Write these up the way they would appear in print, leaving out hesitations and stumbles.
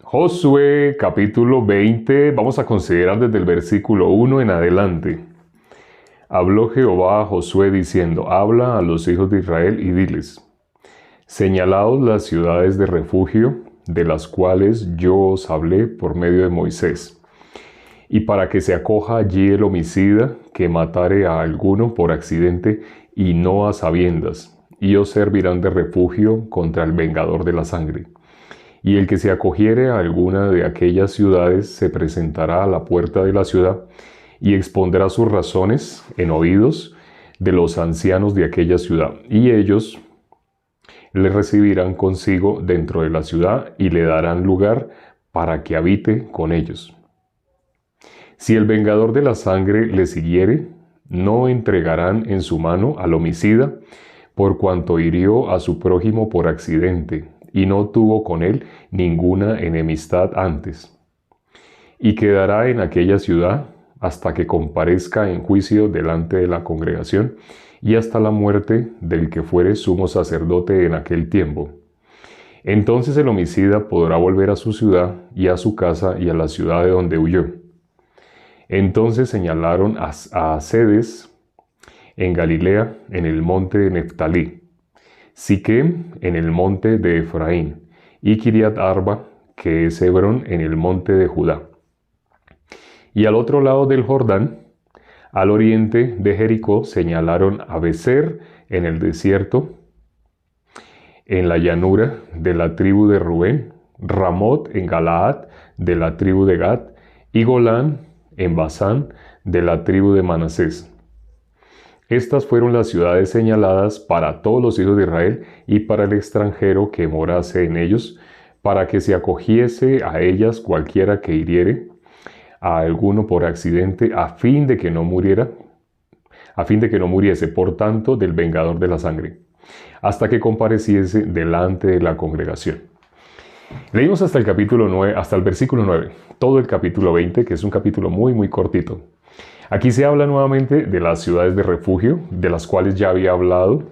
Josué capítulo 20, vamos a considerar desde el versículo 1 en adelante. Habló Jehová a Josué diciendo, habla a los hijos de Israel y diles, señalaos las ciudades de refugio, de las cuales yo os hablé por medio de Moisés, y para que se acoja allí el homicida que matare a alguno por accidente y no a sabiendas, y os servirán de refugio contra el vengador de la sangre. Y el que se acogiere a alguna de aquellas ciudades se presentará a la puerta de la ciudad y expondrá sus razones en oídos de los ancianos de aquella ciudad. Y ellos le recibirán consigo dentro de la ciudad y le darán lugar para que habite con ellos. Si el vengador de la sangre le siguiere, no entregarán en su mano al homicida, por cuanto hirió a su prójimo por accidente, y no tuvo con él ninguna enemistad antes. Y quedará en aquella ciudad hasta que comparezca en juicio delante de la congregación, y hasta la muerte del que fuere sumo sacerdote en aquel tiempo. Entonces el homicida podrá volver a su ciudad y a su casa y a la ciudad de donde huyó. Entonces señalaron a Cedes en Galilea, en el monte de Neftalí, Siquem en el monte de Efraín, y Kiriat Arba, que es Hebrón, en el monte de Judá. Y al otro lado del Jordán, al oriente de Jericó, señalaron a Becer en el desierto, en la llanura de la tribu de Rubén, Ramot en Galaad de la tribu de Gad, y Golán en Basán de la tribu de Manasés. Estas fueron las ciudades señaladas para todos los hijos de Israel y para el extranjero que morase en ellos, para que se acogiese a ellas cualquiera que hiriere a alguno por accidente, a fin de que no muriese, por tanto, del vengador de la sangre, hasta que compareciese delante de la congregación. Leímos hasta el capítulo 9, hasta el versículo 9, todo el capítulo 20, que es un capítulo muy cortito. Aquí se habla nuevamente de las ciudades de refugio, de las cuales ya había hablado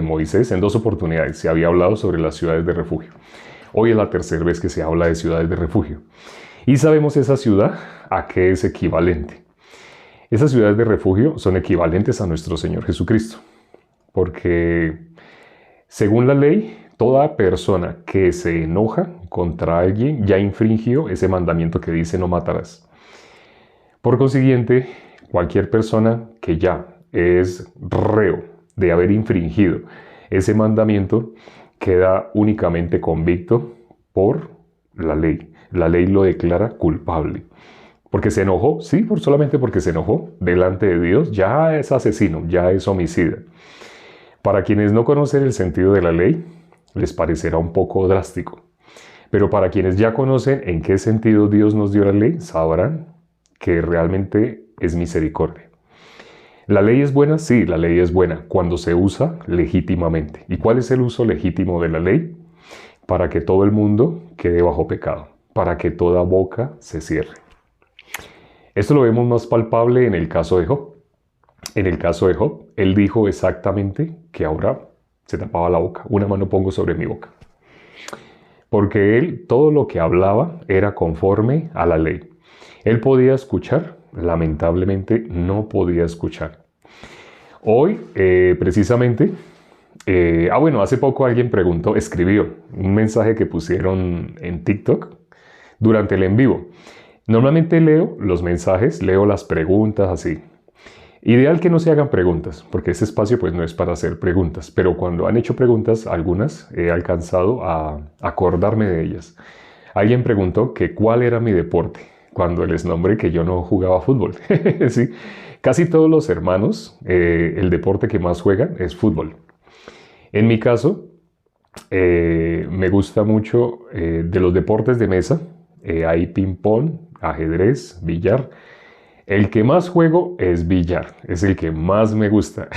Moisés en 2 oportunidades. Se había hablado sobre las ciudades de refugio. Hoy es la tercera vez que se habla de ciudades de refugio. Y sabemos esa ciudad a qué es equivalente. Esas ciudades de refugio son equivalentes a nuestro Señor Jesucristo. Porque según la ley, toda persona que se enoja contra alguien ya infringió ese mandamiento que dice no matarás. Por consiguiente, cualquier persona que ya es reo de haber infringido ese mandamiento queda únicamente convicto por la ley. La ley lo declara culpable. Porque se enojó, sí, solamente porque se enojó delante de Dios, ya es asesino, ya es homicida. Para quienes no conocen el sentido de la ley, les parecerá un poco drástico. Pero para quienes ya conocen en qué sentido Dios nos dio la ley, sabrán que realmente es misericordia. ¿La ley es buena? Sí, la ley es buena cuando se usa legítimamente. ¿Y cuál es el uso legítimo de la ley? Para que todo el mundo quede bajo pecado, para que toda boca se cierre. Esto lo vemos más palpable en el caso de Job. En el caso de Job, él dijo exactamente que ahora se tapaba la boca. Una mano pongo sobre mi boca. Porque él, todo lo que hablaba era conforme a la ley. Él podía escuchar, lamentablemente no podía escuchar. Hoy, precisamente, hace poco alguien escribió un mensaje que pusieron en TikTok durante el en vivo. Normalmente leo los mensajes, leo las preguntas así. Ideal que no se hagan preguntas, porque ese espacio pues no es para hacer preguntas, pero cuando han hecho preguntas, algunas he alcanzado a acordarme de ellas. Alguien preguntó que cuál era mi deporte, cuando les nombré que yo no jugaba fútbol. Sí. Casi todos los hermanos, el deporte que más juegan es fútbol. En mi caso, me gusta mucho de los deportes de mesa, hay ping-pong, ajedrez, billar. El que más juego es billar, es el que más me gusta.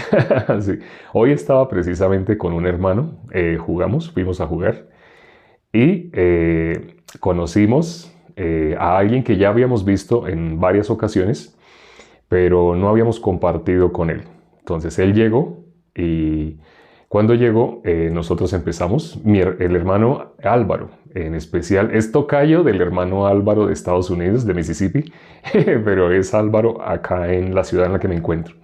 Sí. Hoy estaba precisamente con un hermano, fuimos a jugar y conocimos a alguien que ya habíamos visto en varias ocasiones, pero no habíamos compartido con él. Entonces él llegó y cuando llegó nosotros empezamos, el hermano Álvaro, en especial. Es tocayo del hermano Álvaro de Estados Unidos, de Mississippi, pero es Álvaro acá en la ciudad en la que me encuentro.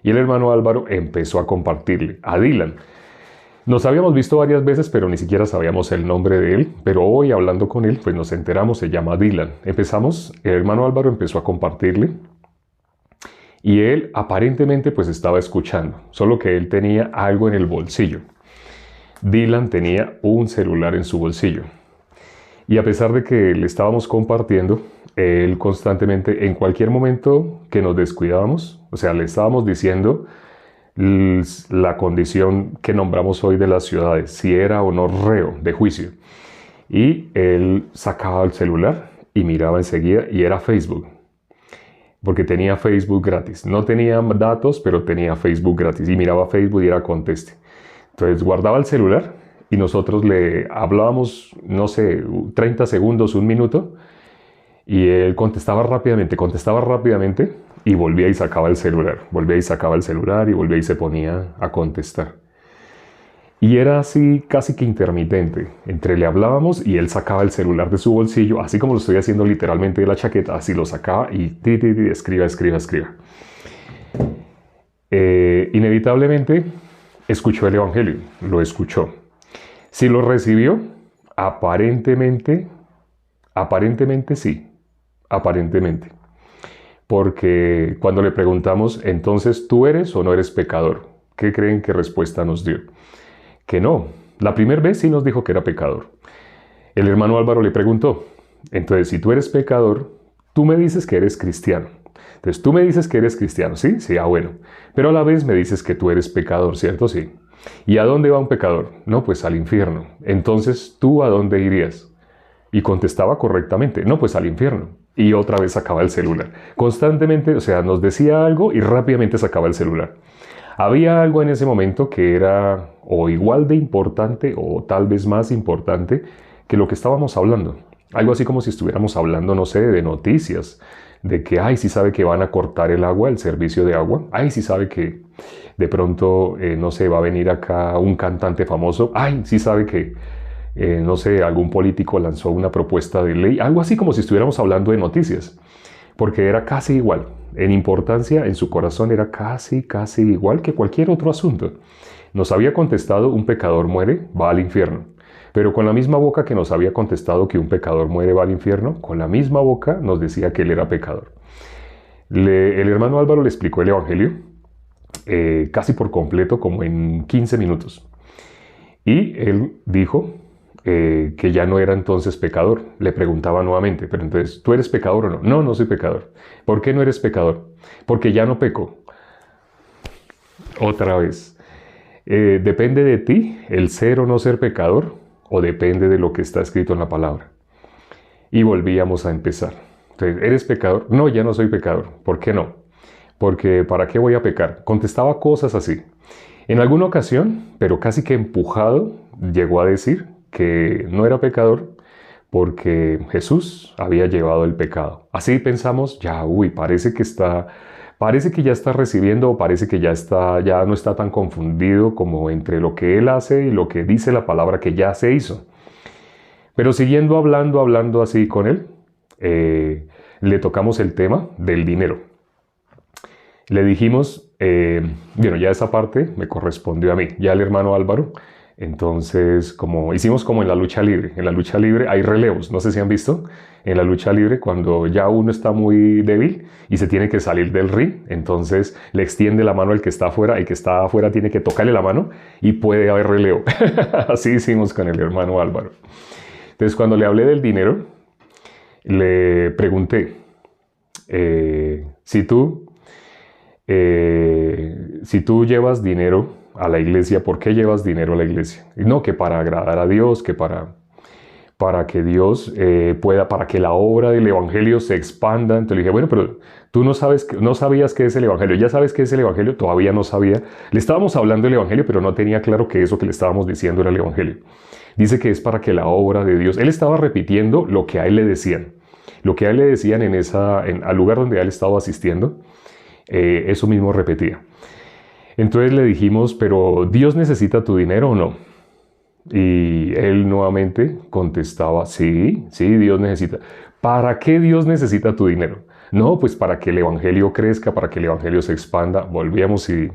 Y el hermano Álvaro empezó a compartirle a Dylan. Nos habíamos visto varias veces, pero ni siquiera sabíamos el nombre de él. Pero hoy, hablando con él, pues nos enteramos, se llama Dylan. El hermano Álvaro empezó a compartirle. Y él aparentemente pues estaba escuchando, solo que él tenía algo en el bolsillo. Dylan tenía un celular en su bolsillo. Y a pesar de que le estábamos compartiendo, él constantemente, en cualquier momento que nos descuidábamos, o sea, le estábamos diciendo la condición que nombramos hoy de las ciudades, si era o no reo de juicio. Y él sacaba el celular y miraba enseguida y era Facebook. Porque tenía Facebook gratis. No tenía datos, pero tenía Facebook gratis. Y miraba Facebook y era conteste. Entonces guardaba el celular y nosotros le hablábamos, no sé, 30 segundos, un minuto. Y él contestaba rápidamente y volvía y sacaba el celular. Volvía y sacaba el celular y volvía y se ponía a contestar. Y era así casi que intermitente. Entre le hablábamos y él sacaba el celular de su bolsillo, así como lo estoy haciendo literalmente de la chaqueta, así lo sacaba y escriba. Inevitablemente escuchó el evangelio, lo escuchó. Si lo recibió, aparentemente sí, aparentemente. Porque cuando le preguntamos, entonces, ¿tú eres o no eres pecador? ¿Qué creen que respuesta nos dio? Que no. La primera vez sí nos dijo que era pecador. El hermano Álvaro le preguntó, entonces, si tú eres pecador, tú me dices que eres cristiano. Entonces, tú me dices que eres cristiano, ¿sí? Sí, bueno. Pero a la vez me dices que tú eres pecador, ¿cierto? Sí. ¿Y a dónde va un pecador? No, pues al infierno. Entonces, ¿tú a dónde irías? Y contestaba correctamente, no, pues al infierno. Y otra vez sacaba el celular. Constantemente, o sea, nos decía algo y rápidamente sacaba el celular. Había algo en ese momento que era o igual de importante o tal vez más importante que lo que estábamos hablando. Algo así como si estuviéramos hablando, no sé, de noticias. De que, ay, sí sabe que van a cortar el agua, el servicio de agua. Ay, sí sabe que de pronto, no sé, va a venir acá un cantante famoso. Ay, sí sabe que no sé, algún político lanzó una propuesta de ley, algo así como si estuviéramos hablando de noticias, porque era casi igual, en importancia, en su corazón era casi igual que cualquier otro asunto. Nos había contestado, un pecador muere, va al infierno, pero con la misma boca que nos había contestado que un pecador muere, va al infierno, con la misma boca nos decía que él era pecador. El hermano Álvaro le explicó el evangelio, casi por completo, como en 15 minutos. Y él dijo que ya no era entonces pecador. Le preguntaba nuevamente, pero entonces, ¿tú eres pecador o no? No, no soy pecador. ¿Por qué no eres pecador? Porque ya no peco. Otra vez. ¿Depende de ti el ser o no ser pecador? ¿O depende de lo que está escrito en la palabra? Y volvíamos a empezar. Entonces, ¿eres pecador? No, ya no soy pecador. ¿Por qué no? Porque ¿para qué voy a pecar? Contestaba cosas así. En alguna ocasión, pero casi que empujado, llegó a decir que no era pecador porque Jesús había llevado el pecado. Así pensamos, ya, parece que ya está recibiendo, o parece que ya no está tan confundido como entre lo que él hace y lo que dice la palabra que ya se hizo. Pero siguiendo hablando así con él, le tocamos el tema del dinero. Le dijimos, bueno, ya esa parte me correspondió a mí, ya el hermano Álvaro. Entonces, hicimos como en la lucha libre hay relevos, no sé si han visto, en la lucha libre cuando ya uno está muy débil y se tiene que salir del ring, entonces le extiende la mano al que está afuera, el que está afuera tiene que tocarle la mano y puede haber relevo. Así hicimos con el hermano Álvaro. Entonces, cuando le hablé del dinero, le pregunté, si tú llevas dinero a la iglesia, ¿por qué llevas dinero a la iglesia? Y no, que para agradar a Dios, que para que Dios para que la obra del evangelio se expanda. Entonces le dije, bueno, pero tú no sabías qué es el evangelio. ¿Ya sabes qué es el evangelio? Todavía no sabía. Le estábamos hablando del evangelio, pero no tenía claro que eso que le estábamos diciendo era el evangelio. Dice que es para que la obra de Dios. Él estaba repitiendo lo que a él le decían. Lo que a él le decían al lugar donde él estaba asistiendo, eso mismo repetía. Entonces le dijimos, pero ¿Dios necesita tu dinero o no? Y él nuevamente contestaba, sí, sí, Dios necesita. ¿Para qué Dios necesita tu dinero? No, pues para que el evangelio crezca, para que el evangelio se expanda. Volvíamos y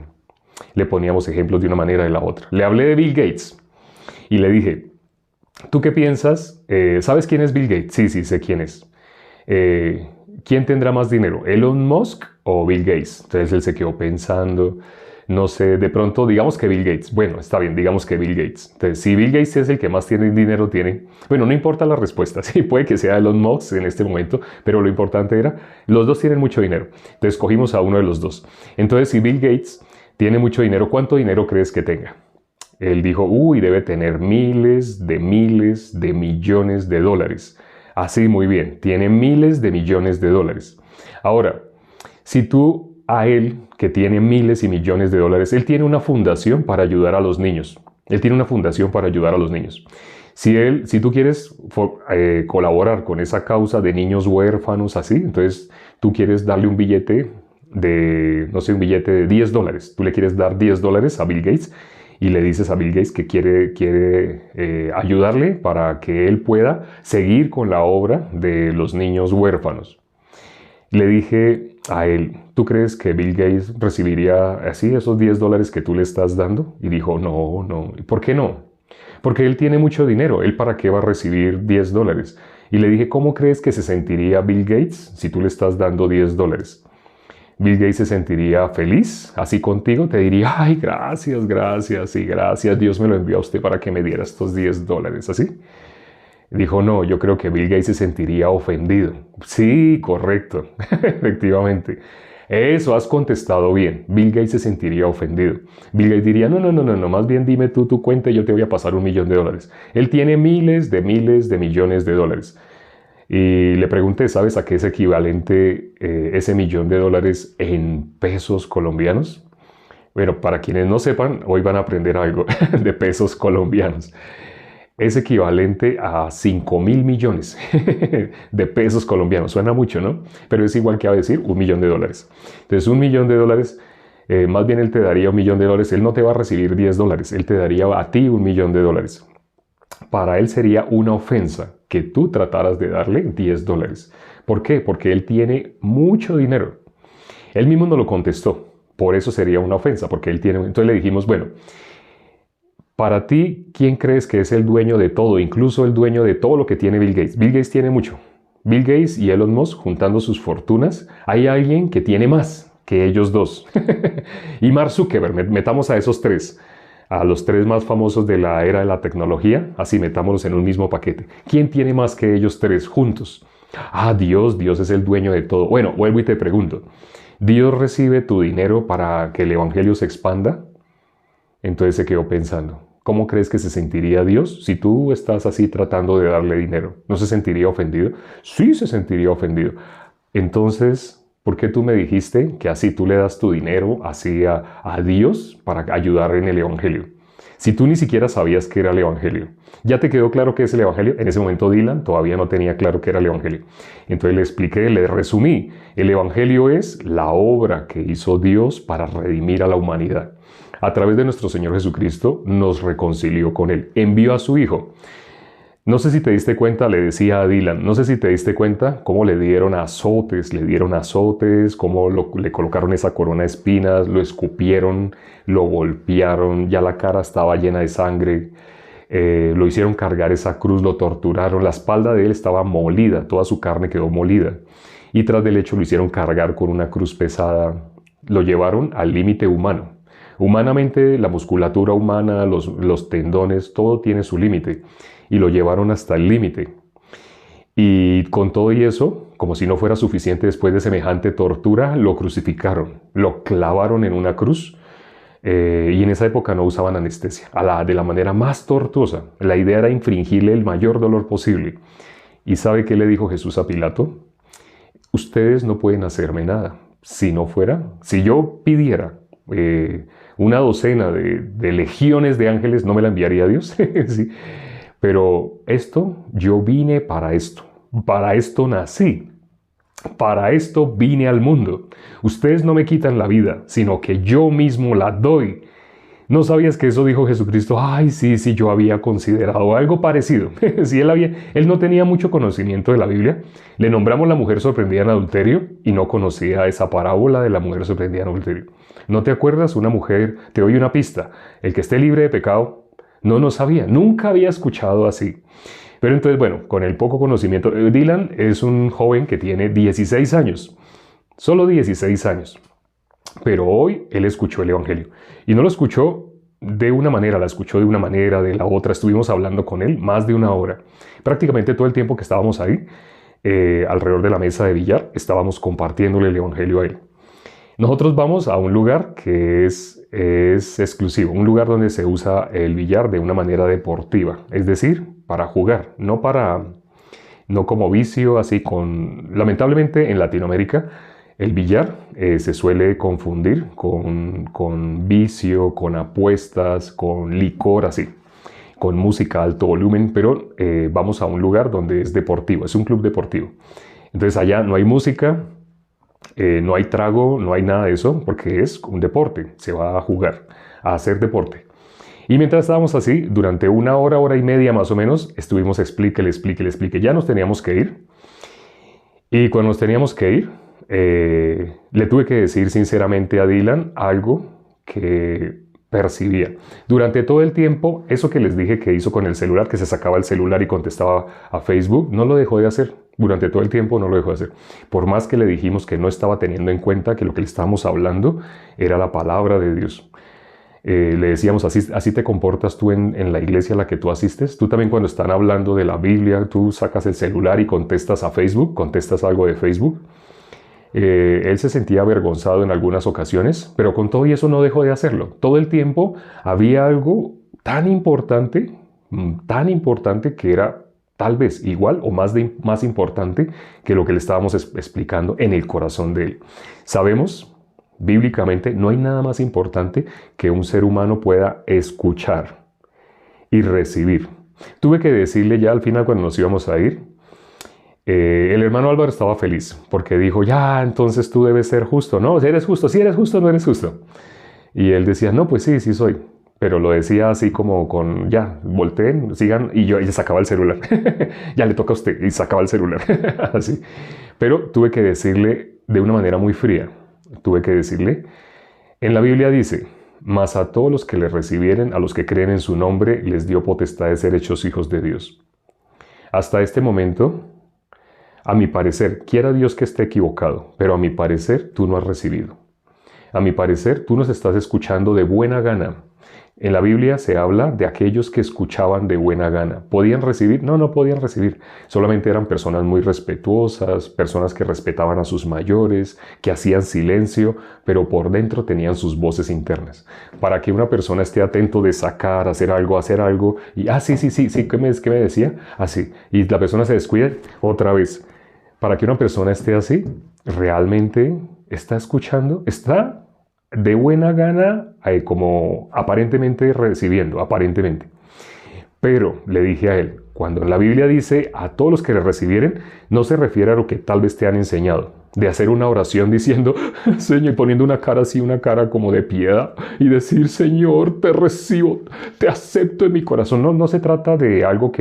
le poníamos ejemplos de una manera y de la otra. Le hablé de Bill Gates y le dije, ¿tú qué piensas? ¿Sabes quién es Bill Gates? Sí, sí, sé quién es. Eh, ¿Quién tendrá más dinero? ¿Elon Musk o Bill Gates? Entonces él se quedó pensando, no sé, de pronto digamos que Bill Gates. Bueno, está bien, digamos que Bill Gates. Entonces, si Bill Gates es el que más tiene dinero, bueno, no importa la respuesta, sí, puede que sea Elon Musk en este momento, pero lo importante era, los dos tienen mucho dinero. Entonces cogimos a uno de los dos. Entonces, si Bill Gates tiene mucho dinero, ¿cuánto dinero crees que tenga? Él dijo, uy, debe tener miles de millones de dólares. Así, muy bien, tiene miles de millones de dólares. Ahora, si tú a él, que tiene miles y millones de dólares, él tiene una fundación para ayudar a los niños. Él tiene una fundación para ayudar a los niños. Si tú quieres colaborar con esa causa de niños huérfanos, así, entonces tú quieres darle un billete de, no sé, un billete de $10. Tú le quieres dar $10 a Bill Gates y le dices a Bill Gates que quiere ayudarle para que él pueda seguir con la obra de los niños huérfanos. Le dije a él, ¿tú crees que Bill Gates recibiría así esos $10 que tú le estás dando? Y dijo, no, no. ¿Por qué no? Porque él tiene mucho dinero. ¿Él para qué va a recibir $10? Y le dije, ¿cómo crees que se sentiría Bill Gates si tú le estás dando $10? Bill Gates se sentiría feliz así contigo, te diría, ay, gracias, gracias y gracias, Dios me lo envió a usted para que me diera estos $10, ¿así? Dijo, no, yo creo que Bill Gates se sentiría ofendido. Sí, correcto, efectivamente. Eso, has contestado bien. Bill Gates se sentiría ofendido. Bill Gates diría, no, no, no, no, no, más bien dime tú tu cuenta y yo te voy a pasar $1.000.000. Él tiene miles de millones de dólares. Y le pregunté, ¿sabes a qué es equivalente ese $1.000.000 en pesos colombianos? Bueno, para quienes no sepan, hoy van a aprender algo de pesos colombianos. Es equivalente a 5.000 millones de pesos colombianos. Suena mucho, ¿no? Pero es igual que a decir $1.000.000. Entonces, $1.000.000, más bien él te daría $1.000.000. Él no te va a recibir $10, él te daría a ti $1.000.000. Para él sería una ofensa que tú trataras de darle $10. ¿Por qué? Porque él tiene mucho dinero. Él mismo nos lo contestó. Por eso sería una ofensa, porque él tiene... Entonces le dijimos, bueno, para ti, ¿quién crees que es el dueño de todo? Incluso el dueño de todo lo que tiene Bill Gates. Bill Gates tiene mucho. Bill Gates y Elon Musk juntando sus fortunas. Hay alguien que tiene más que ellos dos. Y Mark Zuckerberg, metamos a esos tres. A los tres más famosos de la era de la tecnología, así metámoslos en un mismo paquete. ¿Quién tiene más que ellos tres juntos? Ah, Dios es el dueño de todo. Bueno, vuelvo y te pregunto, ¿Dios recibe tu dinero para que el evangelio se expanda? Entonces se quedó pensando, ¿cómo crees que se sentiría Dios si tú estás así tratando de darle dinero? ¿No se sentiría ofendido? Sí, se sentiría ofendido. Entonces, ¿por qué tú me dijiste que así tú le das tu dinero así a Dios para ayudar en el evangelio? Si tú ni siquiera sabías qué era el evangelio. ¿Ya te quedó claro qué es el evangelio? En ese momento Dylan todavía no tenía claro qué era el evangelio. Entonces le expliqué, le resumí. El evangelio es la obra que hizo Dios para redimir a la humanidad. A través de nuestro Señor Jesucristo nos reconcilió con Él. Envió a su Hijo. No sé si te diste cuenta, le decía a Dylan, no sé si te diste cuenta cómo le dieron azotes, cómo le colocaron esa corona de espinas, lo escupieron, lo golpearon, ya la cara estaba llena de sangre, lo hicieron cargar esa cruz, lo torturaron, la espalda de él estaba molida, toda su carne quedó molida. Y tras del hecho lo hicieron cargar con una cruz pesada, lo llevaron al límite humano. Humanamente, la musculatura humana, los tendones, todo tiene su límite. Y lo llevaron hasta el límite. Y con todo y eso, como si no fuera suficiente después de semejante tortura, lo crucificaron. Lo clavaron en una cruz. Y en esa época no usaban anestesia. De la manera más tortuosa. La idea era infringirle el mayor dolor posible. ¿Y sabe qué le dijo Jesús a Pilato? Ustedes no pueden hacerme nada. Si yo pidiera una docena de legiones de ángeles, ¿no me la enviaría Dios? Sí. Pero yo vine para esto nací, para esto vine al mundo. Ustedes no me quitan la vida, sino que yo mismo la doy. ¿No sabías que eso dijo Jesucristo? Ay, sí, sí, yo había considerado algo parecido. Sí, él no tenía mucho conocimiento de la Biblia. Le nombramos la mujer sorprendida en adulterio y no conocía esa parábola de la mujer sorprendida en adulterio. ¿No te acuerdas? Una mujer, te doy una pista. El que esté libre de pecado, no sabía, nunca había escuchado así. Pero entonces, bueno, con el poco conocimiento, Dylan es un joven que tiene 16 años, solo 16 años. Pero hoy él escuchó el Evangelio. Y no lo escuchó de una manera, la escuchó de una manera, de la otra. Estuvimos hablando con él más de una hora. Prácticamente todo el tiempo que estábamos ahí, alrededor de la mesa de billar, estábamos compartiéndole el Evangelio a él. Nosotros vamos a un lugar que es exclusivo, un lugar donde se usa el billar de una manera deportiva, es decir, para jugar, no como vicio, así con... Lamentablemente en Latinoamérica el billar se suele confundir con vicio, con apuestas, con licor, así, con música a alto volumen, pero vamos a un lugar donde es deportivo, es un club deportivo. Entonces allá no hay música, no hay trago, no hay nada de eso, porque es un deporte, se va a jugar, a hacer deporte. Y mientras estábamos así, durante una hora, hora y media más o menos, estuvimos explíquele. Ya nos teníamos que ir. Y cuando nos teníamos que ir, le tuve que decir sinceramente a Dylan algo que percibía. Durante todo el tiempo, eso que les dije que hizo con el celular, que se sacaba el celular y contestaba a Facebook, no lo dejó de hacer. Durante todo el tiempo no lo dejó de hacer. Por más que le dijimos que no estaba teniendo en cuenta que lo que le estábamos hablando era la palabra de Dios. Le decíamos, así te comportas tú en la iglesia a la que tú asistes. Tú también cuando están hablando de la Biblia, tú sacas el celular y contestas a Facebook, contestas algo de Facebook. Él se sentía avergonzado en algunas ocasiones, pero con todo y eso no dejó de hacerlo. Todo el tiempo había algo tan importante que era tal vez igual o más importante que lo que le estábamos explicando en el corazón de él. Sabemos, bíblicamente, no hay nada más importante que un ser humano pueda escuchar y recibir. Tuve que decirle ya al final cuando nos íbamos a ir, el hermano Álvaro estaba feliz porque dijo, ya, entonces tú debes ser justo. No, si eres justo, no eres justo. Y él decía, no, pues sí soy. Pero lo decía así como con, ya, volteen, sigan, y yo sacaba el celular. Ya le toca a usted, y sacaba el celular. Así. Pero tuve que decirle de una manera muy fría. Tuve que decirle, en la Biblia dice, mas a todos los que le recibieren, a los que creen en su nombre, les dio potestad de ser hechos hijos de Dios. Hasta este momento, a mi parecer, quiera Dios que esté equivocado, pero a mi parecer tú no has recibido. A mi parecer tú nos estás escuchando de buena gana. En la Biblia se habla de aquellos que escuchaban de buena gana. ¿Podían recibir? No podían recibir. Solamente eran personas muy respetuosas, personas que respetaban a sus mayores, que hacían silencio, pero por dentro tenían sus voces internas. Para que una persona esté atento de sacar, hacer algo, y sí, ¿qué me decía? Así. Y la persona se descuida otra vez. Para que una persona esté así, realmente está escuchando, está de buena gana, como aparentemente recibiendo, aparentemente. Pero le dije a él, cuando la Biblia dice a todos los que le recibieren, no se refiere a lo que tal vez te han enseñado, de hacer una oración diciendo, Señor, poniendo una cara así, una cara como de piedad, y decir, Señor, te recibo, te acepto en mi corazón. No se trata de algo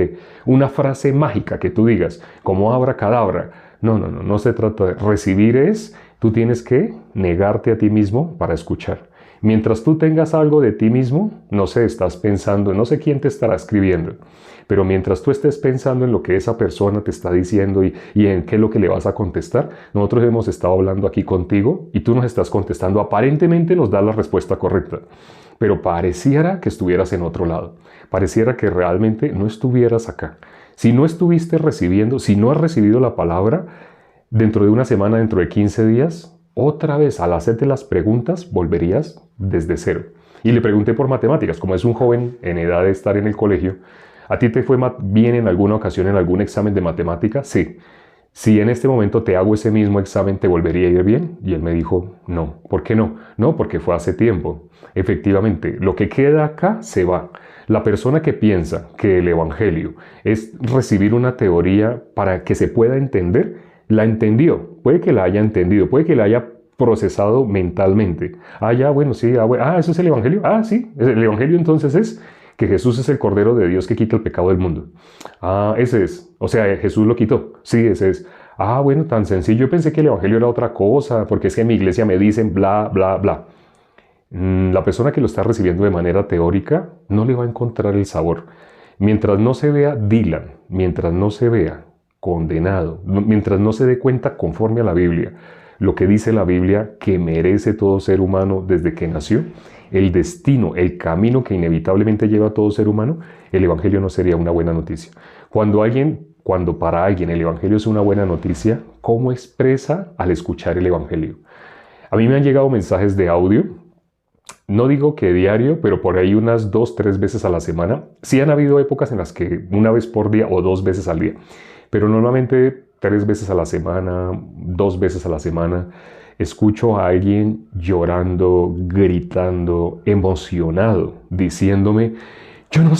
una frase mágica que tú digas, como abracadabra. No se trata de recibir tú tienes que negarte a ti mismo para escuchar. Mientras tú tengas algo de ti mismo, no sé, estás pensando, no sé quién te estará escribiendo, pero mientras tú estés pensando en lo que esa persona te está diciendo y en qué es lo que le vas a contestar, nosotros hemos estado hablando aquí contigo y tú nos estás contestando, aparentemente nos da la respuesta correcta, pero pareciera que estuvieras en otro lado, pareciera que realmente no estuvieras acá. Si no estuviste recibiendo, si no has recibido la palabra, dentro de una semana, dentro de 15 días, otra vez al hacerte las preguntas, volverías desde cero. Y le pregunté por matemáticas, como es un joven en edad de estar en el colegio, ¿a ti te fue bien en alguna ocasión en algún examen de matemáticas? Sí. Si en este momento te hago ese mismo examen, ¿te volvería a ir bien? Y él me dijo, no. ¿Por qué no? No, porque fue hace tiempo. Efectivamente, lo que queda acá se va. La persona que piensa que el Evangelio es recibir una teoría para que se pueda entender, la entendió. Puede que la haya entendido, puede que la haya procesado mentalmente. Ah, ya, bueno, sí, eso es el Evangelio. Ah, sí, el Evangelio entonces es que Jesús es el Cordero de Dios que quita el pecado del mundo. Ah, ese es. O sea, Jesús lo quitó. Sí, ese es. Ah, bueno, tan sencillo. Yo pensé que el Evangelio era otra cosa, porque es que en mi iglesia me dicen bla, bla, bla. La persona que lo está recibiendo de manera teórica no le va a encontrar el sabor. Mientras no se vea Dylan, mientras no se vea condenado, mientras no se dé cuenta conforme a la Biblia, lo que dice la Biblia que merece todo ser humano desde que nació, el destino, el camino que inevitablemente lleva a todo ser humano, el Evangelio no sería una buena noticia. Cuando para alguien el Evangelio es una buena noticia, ¿cómo expresa al escuchar el Evangelio? A mí me han llegado mensajes de audio, no digo que diario, pero por ahí unas 2, 3 veces a la semana. Sí han habido épocas en las que una vez por día o 2 veces al día, pero normalmente 3 veces a la semana, 2 veces a la semana, escucho a alguien llorando, gritando, emocionado, diciéndome, yo no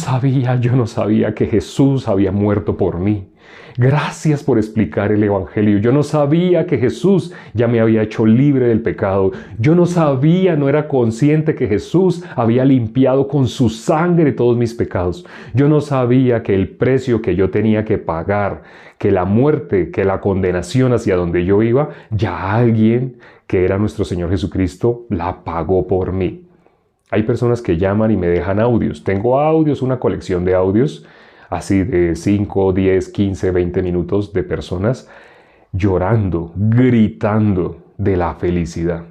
sabía que Jesús había muerto por mí. Gracias por explicar el Evangelio. Yo no sabía que Jesús ya me había hecho libre del pecado. Yo no sabía, no era consciente que Jesús había limpiado con su sangre todos mis pecados. Yo no sabía que el precio que yo tenía que pagar, que la muerte, que la condenación hacia donde yo iba, ya alguien que era nuestro Señor Jesucristo la pagó por mí. Hay personas que llaman y me dejan audios. Tengo audios, una colección de audios, así de 5, 10, 15, 20 minutos de personas llorando, gritando de la felicidad.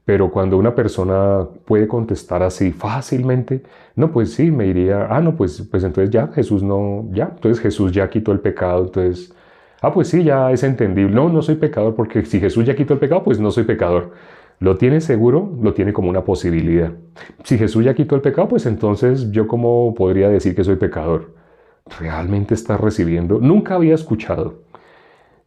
Pero cuando una persona puede contestar así fácilmente, no, pues sí, me diría, no, pues entonces ya, Jesús no, ya, entonces Jesús ya quitó el pecado, entonces, pues sí, ya es entendible. No, no soy pecador porque si Jesús ya quitó el pecado, pues no soy pecador. Lo tiene seguro, lo tiene como una posibilidad. Si Jesús ya quitó el pecado, pues entonces yo cómo podría decir que soy pecador. ¿Realmente está recibiendo? Nunca había escuchado.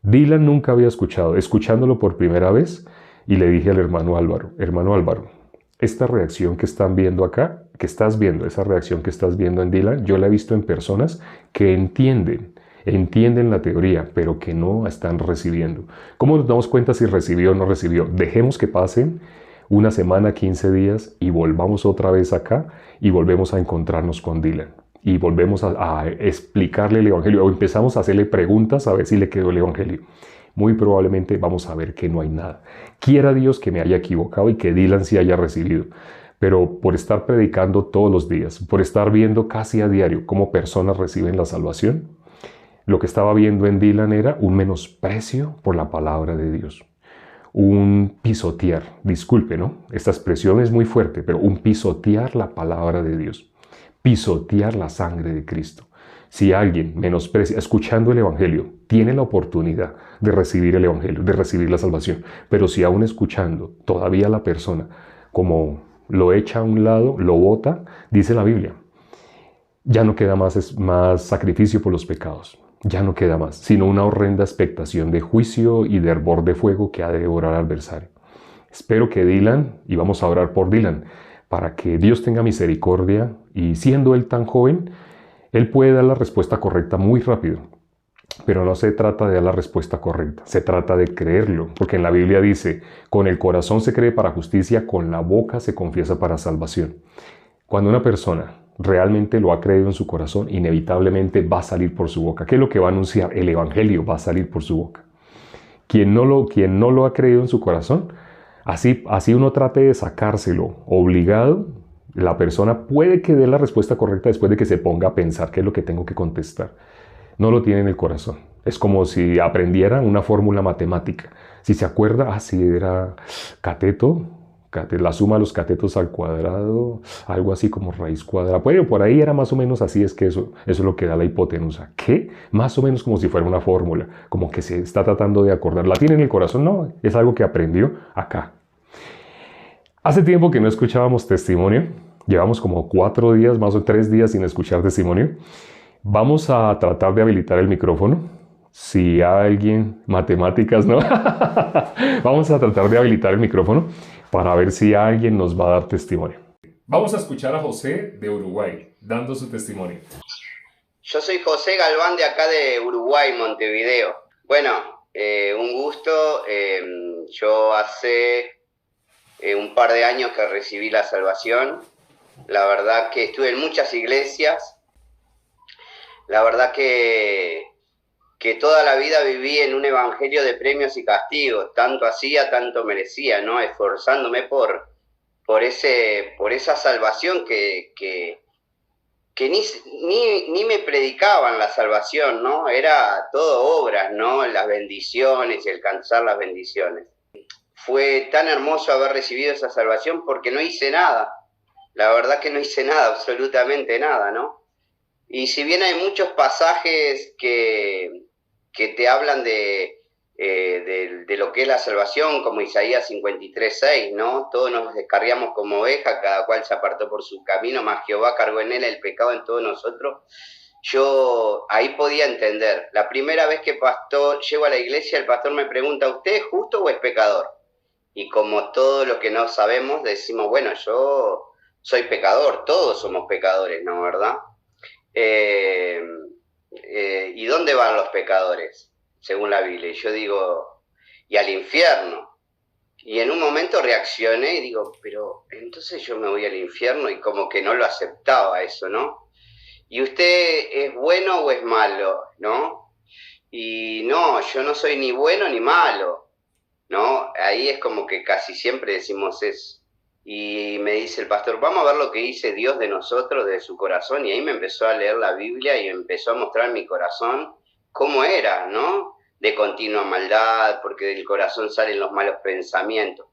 Dylan nunca había escuchado. Escuchándolo por primera vez y le dije al hermano Álvaro, esta reacción que están viendo acá, que estás viendo, esa reacción que estás viendo en Dylan, yo la he visto en personas que entienden la teoría, pero que no están recibiendo. ¿Cómo nos damos cuenta si recibió o no recibió? Dejemos que pasen una semana, 15 días y volvamos otra vez acá y volvemos a encontrarnos con Dylan. Y volvemos a explicarle el Evangelio o empezamos a hacerle preguntas a ver si le quedó el Evangelio. Muy probablemente vamos a ver que no hay nada. Quiera Dios que me haya equivocado y que Dylan sí haya recibido. Pero por estar predicando todos los días, por estar viendo casi a diario cómo personas reciben la salvación, lo que estaba viendo en Dylan era un menosprecio por la palabra de Dios. Un pisotear, disculpe, ¿no? Esta expresión es muy fuerte, pero un pisotear la palabra de Dios. Pisotear la sangre de Cristo. Si alguien menosprecia, escuchando el Evangelio, tiene la oportunidad de recibir el Evangelio, de recibir la salvación, pero si aún escuchando, todavía la persona, como lo echa a un lado, lo bota, dice la Biblia, ya no queda más sacrificio por los pecados, ya no queda más, sino una horrenda expectación de juicio y de hervor de fuego que ha de devorar al adversario. Espero que Dylan, y vamos a orar por Dylan, para que Dios tenga misericordia y siendo él tan joven, él puede dar la respuesta correcta muy rápido. Pero no se trata de dar la respuesta correcta, se trata de creerlo, porque en la Biblia dice, con el corazón se cree para justicia, con la boca se confiesa para salvación. Cuando una persona realmente lo ha creído en su corazón, inevitablemente va a salir por su boca. ¿Qué es lo que va a anunciar? El Evangelio va a salir por su boca. Quien no lo ha creído en su corazón, así uno trate de sacárselo obligado, la persona puede que dé la respuesta correcta después de que se ponga a pensar qué es lo que tengo que contestar. No lo tiene en el corazón. Es como si aprendiera una fórmula matemática. Si se acuerda, si era cateto, la suma de los catetos al cuadrado, algo así como raíz cuadrada. Bueno, por ahí era más o menos así, es que eso es lo que da la hipotenusa. ¿Qué? Más o menos como si fuera una fórmula, como que se está tratando de acordar. ¿La tiene en el corazón? No, es algo que aprendió acá. Hace tiempo que no escuchábamos testimonio. Llevamos como 4 días, más o 3 días sin escuchar testimonio. Vamos a tratar de habilitar el micrófono. Si alguien, matemáticas, ¿no? Vamos a tratar de habilitar el micrófono para ver si alguien nos va a dar testimonio. Vamos a escuchar a José de Uruguay dando su testimonio. Yo soy José Galván de acá de Uruguay, Montevideo. Bueno, un gusto Yo hace un par de años que recibí la salvación. La verdad que estuve en muchas iglesias. La verdad que toda la vida viví en un evangelio de premios y castigos. Tanto hacía, tanto merecía, ¿no? Esforzándome por esa salvación que ni me predicaban la salvación, ¿no? Era todo obras, ¿no? Las bendiciones y alcanzar las bendiciones. Fue tan hermoso haber recibido esa salvación porque no hice nada. La verdad que no hice nada, absolutamente nada, ¿no? Y si bien hay muchos pasajes que te hablan de lo que es la salvación, como Isaías 53:6, ¿no? Todos nos descarriamos como ovejas, cada cual se apartó por su camino, mas Jehová cargó en él el pecado en todos nosotros. Yo ahí podía entender. La primera vez que llego a la iglesia, el pastor me pregunta, ¿usted es justo o es pecador? Y como todo lo que no sabemos, decimos, bueno, yo soy pecador, todos somos pecadores, ¿no? ¿Verdad? ¿Y dónde van los pecadores? Según la Biblia. Y yo digo, y al infierno. Y en un momento reaccioné y digo, pero entonces yo me voy al infierno, y como que no lo aceptaba eso, ¿no? ¿Y usted es bueno o es malo? ¿No? Y no, yo no soy ni bueno ni malo, ¿no? Ahí es como que casi siempre decimos eso. Y me dice el pastor, vamos a ver lo que dice Dios de nosotros, de su corazón. Y ahí me empezó a leer la Biblia y empezó a mostrar mi corazón cómo era, ¿no? De continua maldad, porque del corazón salen los malos pensamientos.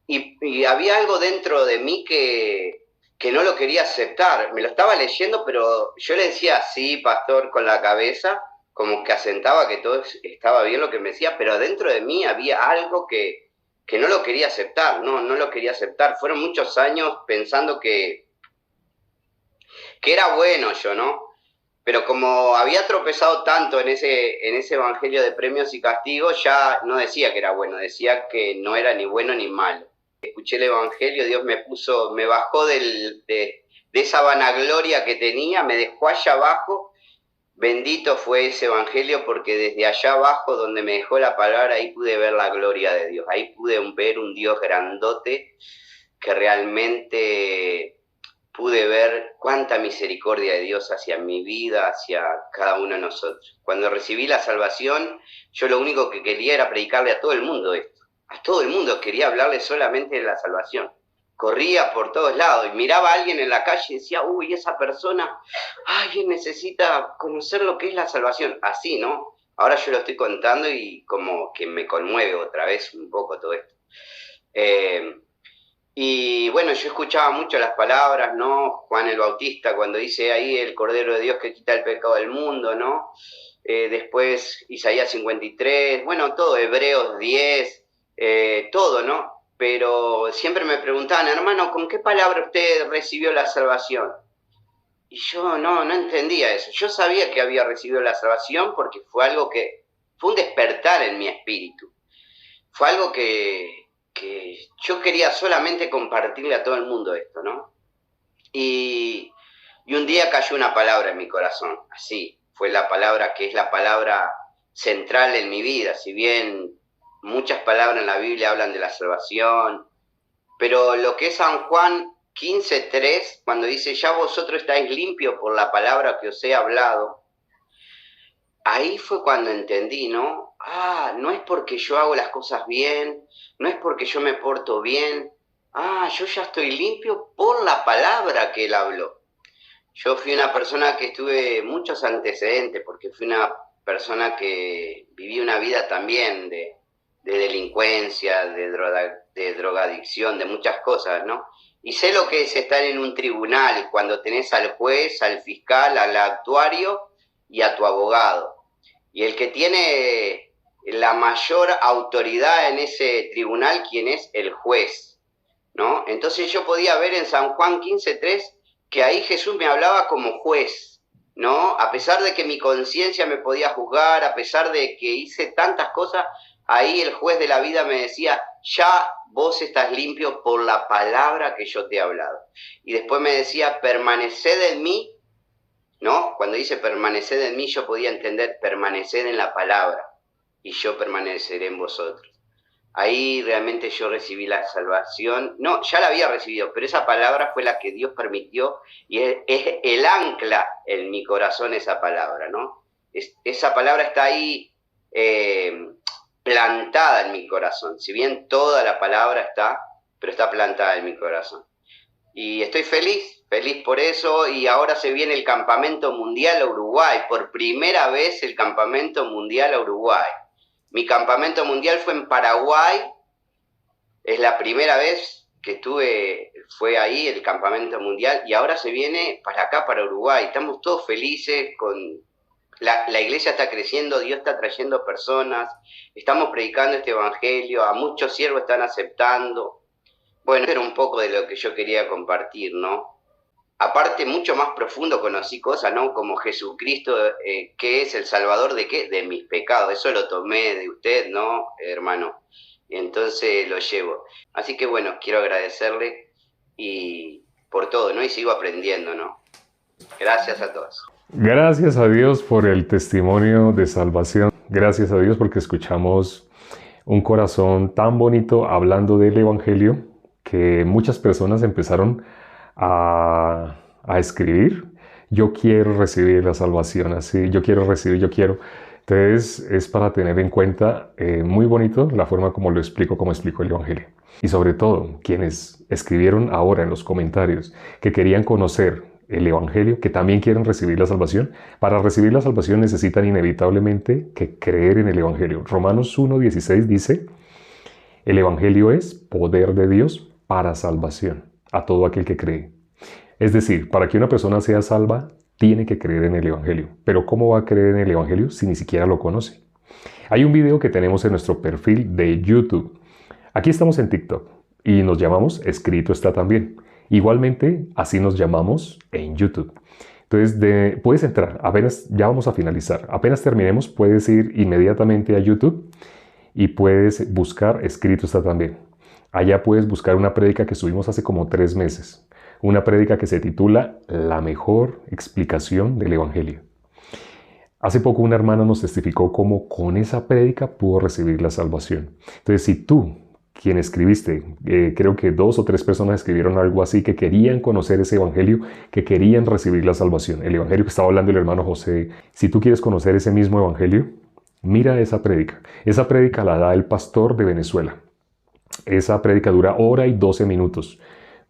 Y había algo dentro de mí que no lo quería aceptar. Me lo estaba leyendo, pero yo le decía, sí, pastor, con la cabeza, como que asentaba que todo estaba bien lo que me decía, pero dentro de mí había algo que no lo quería aceptar, no lo quería aceptar. Fueron muchos años pensando que era bueno yo, ¿no? Pero como había tropezado tanto en ese evangelio de premios y castigos, ya no decía que era bueno, decía que no era ni bueno ni malo. Escuché el evangelio, Dios me bajó de esa vanagloria que tenía, me dejó allá abajo. Bendito fue ese evangelio, porque desde allá abajo donde me dejó la palabra, ahí pude ver la gloria de Dios. Ahí pude ver un Dios grandote, que realmente pude ver cuánta misericordia de Dios hacia mi vida, hacia cada uno de nosotros. Cuando recibí la salvación, yo lo único que quería era predicarle a todo el mundo esto. A todo el mundo quería hablarle solamente de la salvación. Corría por todos lados y miraba a alguien en la calle y decía, uy, esa persona, alguien necesita conocer lo que es la salvación. Así, ¿no? Ahora yo lo estoy contando y como que me conmueve otra vez un poco todo esto. Y bueno, yo escuchaba mucho las palabras, ¿no? Juan el Bautista, cuando dice ahí el Cordero de Dios que quita el pecado del mundo, ¿no? Después Isaías 53, bueno, todo, Hebreos 10, todo, ¿no? Pero siempre me preguntaban, hermano, ¿con qué palabra usted recibió la salvación? Y yo no entendía eso. Yo sabía que había recibido la salvación porque fue un despertar en mi espíritu. Fue algo que yo quería solamente compartirle a todo el mundo esto, ¿no? Y un día cayó una palabra en mi corazón, así, fue la palabra que es la palabra central en mi vida, si bien muchas palabras en la Biblia hablan de la salvación, pero lo que es San Juan 15:3, cuando dice, ya vosotros estáis limpios por la palabra que os he hablado, ahí fue cuando entendí, ¿no? No es porque yo hago las cosas bien, no es porque yo me porto bien, yo ya estoy limpio por la palabra que él habló. Yo fui una persona que tuve muchos antecedentes, porque fui una persona que viví una vida también de delincuencia, de drogadicción, de muchas cosas, ¿no? Y sé lo que es estar en un tribunal cuando tenés al juez, al fiscal, al actuario y a tu abogado. Y el que tiene la mayor autoridad en ese tribunal, ¿quién es? El juez, ¿no? Entonces yo podía ver en San Juan 15:3 que ahí Jesús me hablaba como juez, ¿no? A pesar de que mi conciencia me podía juzgar, a pesar de que hice tantas cosas, ahí el juez de la vida me decía, ya vos estás limpio por la palabra que yo te he hablado. Y después me decía, permaneced en mí, ¿no? Cuando dice permaneced en mí, yo podía entender permaneced en la palabra y yo permaneceré en vosotros. ahí realmente yo recibí la salvación. No, ya la había recibido, pero esa palabra fue la que Dios permitió y es el ancla en mi corazón esa palabra, ¿no? Esa palabra está ahí plantada en mi corazón. Si bien toda la palabra está, pero está plantada en mi corazón. Y estoy feliz por eso. Y ahora se viene el Campamento Mundial a Uruguay. Por primera vez el Campamento Mundial a Uruguay. Mi campamento mundial fue en Paraguay. Es la primera vez que estuve, fue ahí el Campamento Mundial. Y ahora se viene para acá, para Uruguay. Estamos todos felices con... La iglesia está creciendo, Dios está trayendo personas, estamos predicando este evangelio, a muchos siervos están aceptando. Bueno, era un poco de lo que yo quería compartir, ¿no? Aparte, mucho más profundo conocí cosas, ¿no? Como Jesucristo, que es el Salvador de qué? De mis pecados. Eso lo tomé de usted, ¿no, hermano? Y entonces lo llevo. Así que bueno, quiero agradecerle y por todo, ¿no? Y sigo aprendiendo, ¿no? Gracias a todos. Gracias a Dios por el testimonio de salvación. Gracias a Dios porque escuchamos un corazón tan bonito hablando del Evangelio que muchas personas empezaron a escribir. Yo quiero recibir la salvación, así, yo quiero recibir, yo quiero. Entonces es para tener en cuenta, muy bonito la forma como lo explico, como explico el Evangelio. Y sobre todo, quienes escribieron ahora en los comentarios que querían conocer el Evangelio, que también quieren recibir la salvación. Para recibir la salvación necesitan inevitablemente que creer en el Evangelio. Romanos 1:16 dice, el Evangelio es poder de Dios para salvación a todo aquel que cree. Es decir, para que una persona sea salva, tiene que creer en el Evangelio. Pero ¿cómo va a creer en el Evangelio si ni siquiera lo conoce? Hay un video que tenemos en nuestro perfil de YouTube. Aquí estamos en TikTok y nos llamamos Escrito está también. Igualmente, así nos llamamos en YouTube. Entonces, puedes entrar, apenas, ya vamos a finalizar. Apenas terminemos, puedes ir inmediatamente a YouTube y puedes buscar Escrito está también. Allá puedes buscar una prédica que subimos hace como 3 meses. Una prédica que se titula La mejor explicación del Evangelio. Hace poco una hermana nos testificó cómo con esa prédica pudo recibir la salvación. Entonces, si tú, quien escribiste, creo que 2 o 3 personas escribieron algo así, que querían conocer ese evangelio, que querían recibir la salvación, el evangelio que estaba hablando el hermano José. Si tú quieres conocer ese mismo evangelio, mira esa prédica. Esa prédica la da el pastor de Venezuela. Esa prédica dura 1:12 minutos,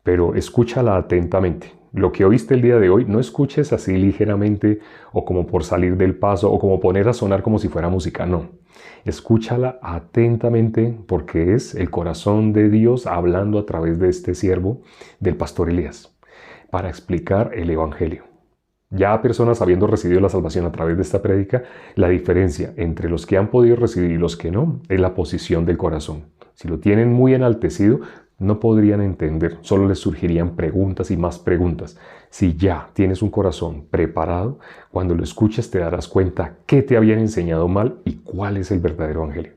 pero escúchala atentamente. Lo que oíste el día de hoy, no escuches así ligeramente o como por salir del paso o como poner a sonar como si fuera música, no. Escúchala atentamente porque es el corazón de Dios hablando a través de este siervo del pastor Elías para explicar el Evangelio. Ya personas habiendo recibido la salvación a través de esta prédica, la diferencia entre los que han podido recibir y los que no es la posición del corazón. Si lo tienen muy enaltecido, no podrían entender, solo les surgirían preguntas y más preguntas. Si ya tienes un corazón preparado, cuando lo escuches te darás cuenta qué te habían enseñado mal y cuál es el verdadero evangelio.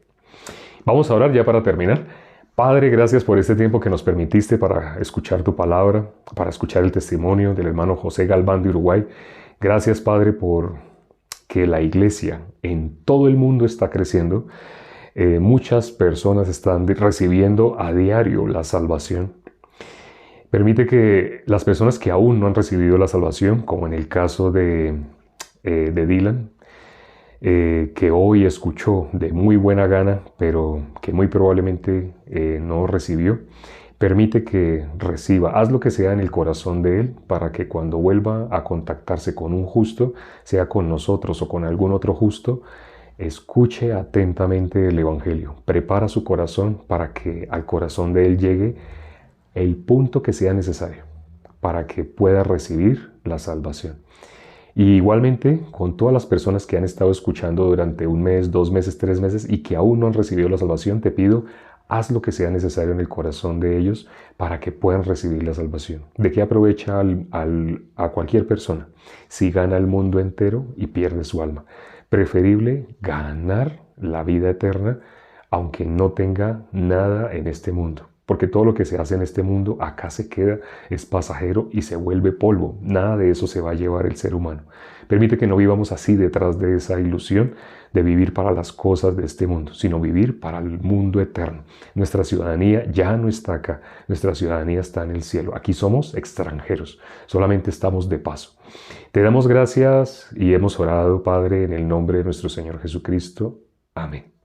Vamos a orar ya para terminar. Padre, gracias por este tiempo que nos permitiste para escuchar tu palabra, para escuchar el testimonio del hermano José Galván de Uruguay. Gracias, Padre, por que la iglesia en todo el mundo está creciendo. Muchas personas están recibiendo a diario la salvación. Permite que las personas que aún no han recibido la salvación, como en el caso de Dylan, que hoy escuchó de muy buena gana, pero que muy probablemente no recibió, permite que reciba, haz lo que sea en el corazón de él, para que cuando vuelva a contactarse con un justo, sea con nosotros o con algún otro justo, escuche atentamente el Evangelio, prepara su corazón para que al corazón de él llegue el punto que sea necesario para que pueda recibir la salvación. Y igualmente con todas las personas que han estado escuchando durante 1 mes, 2 meses, 3 meses y que aún no han recibido la salvación, te pido, haz lo que sea necesario en el corazón de ellos para que puedan recibir la salvación. ¿De qué aprovecha a cualquier persona si gana el mundo entero y pierde su alma? Preferible ganar la vida eterna, aunque no tenga nada en este mundo. porque todo lo que se hace en este mundo acá se queda, es pasajero y se vuelve polvo. Nada de eso se va a llevar el ser humano. Permite que no vivamos así detrás de esa ilusión de vivir para las cosas de este mundo, sino vivir para el mundo eterno. Nuestra ciudadanía ya no está acá, nuestra ciudadanía está en el cielo. Aquí somos extranjeros, solamente estamos de paso. Te damos gracias y hemos orado, Padre, en el nombre de nuestro Señor Jesucristo. Amén.